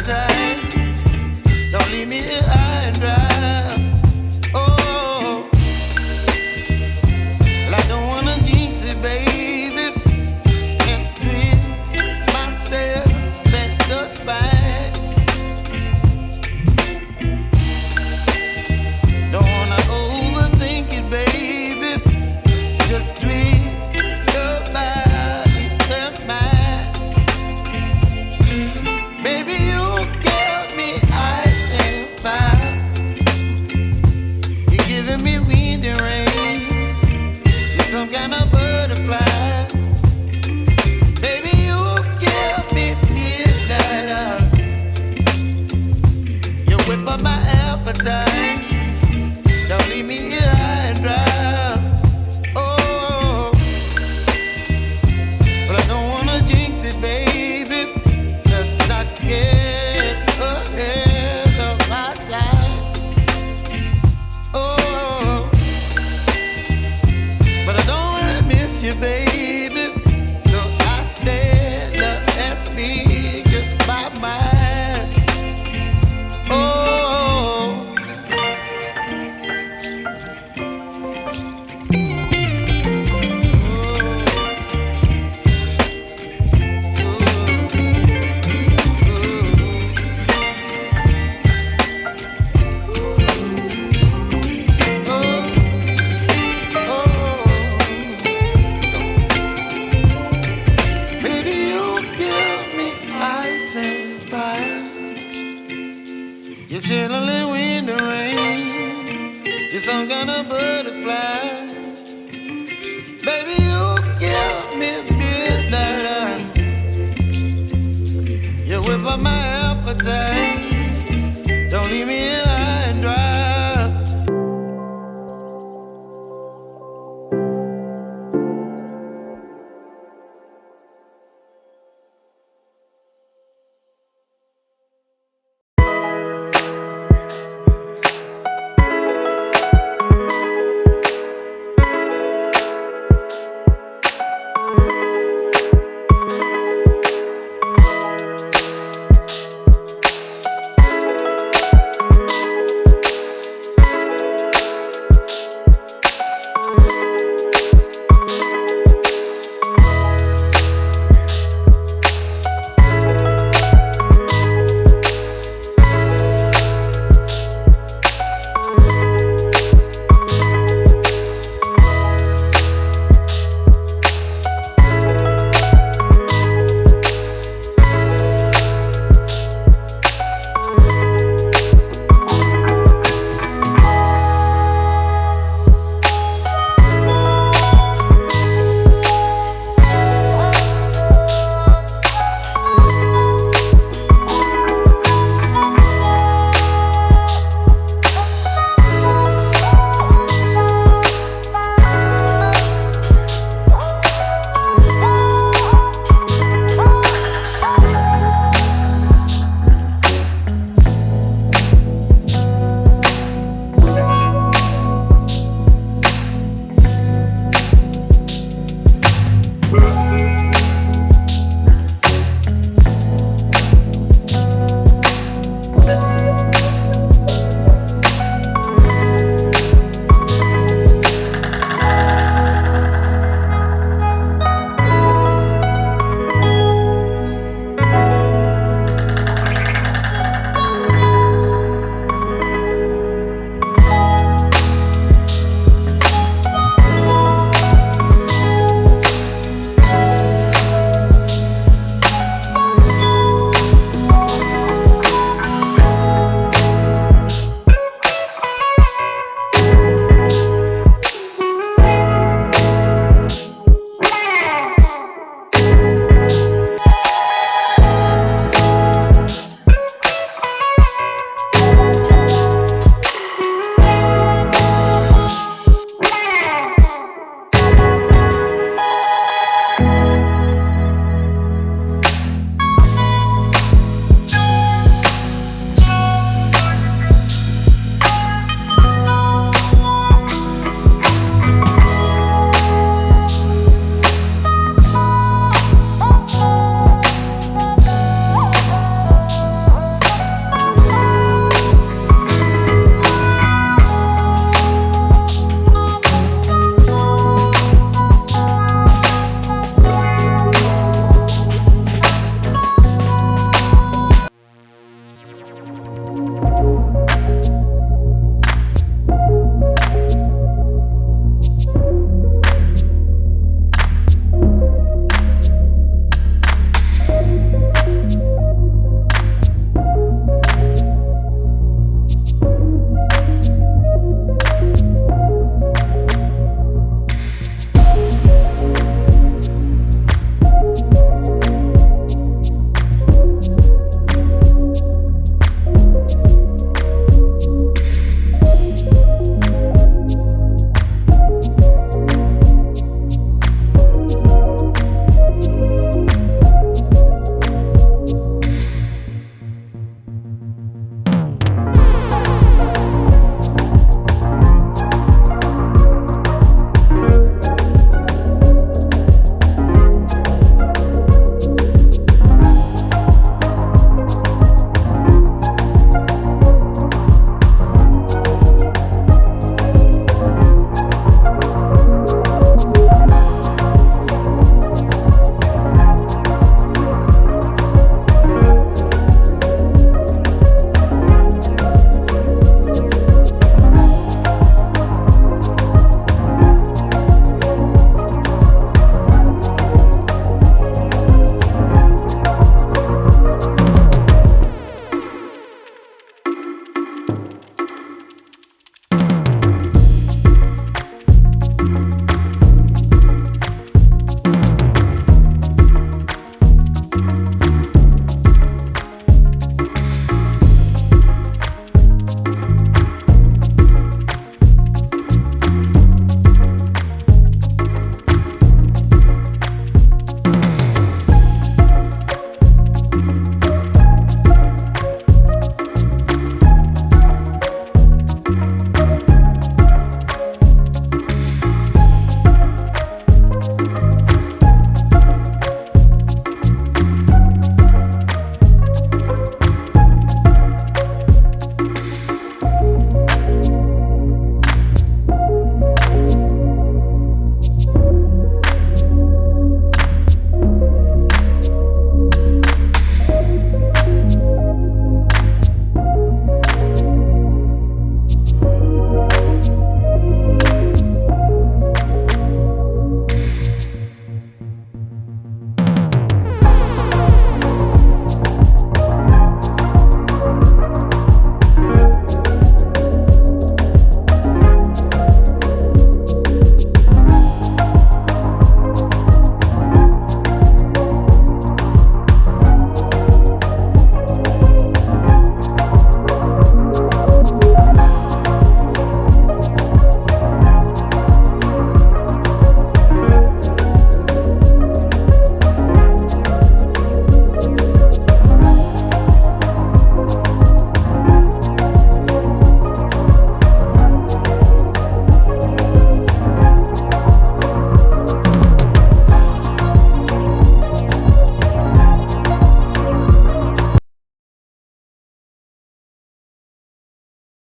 appetite. Don't leave me here high and dry. Oh, well, I don't wanna jinx it, baby, and twist myself at the spine. Don't wanna overthink it, baby. It's just twist your body and mine. Baby, you give me ice and fire. You're giving me wind and rain. You're some kind of butterfly. Baby, you give me midnight. You whip up my appetite. Don't leave me here high and dry. Oh, but I don't wanna jinx it, baby. Let's not get ahead of my time. Oh, but I don't wanna miss you, baby. So I stand up and speak just my mind. Oh. Baby, you give me ice and fire. You're channeling wind and rain. You're some kind of butterfly. Baby, you give me midnight. You whip up my appetite. Don't leave me here high and dry.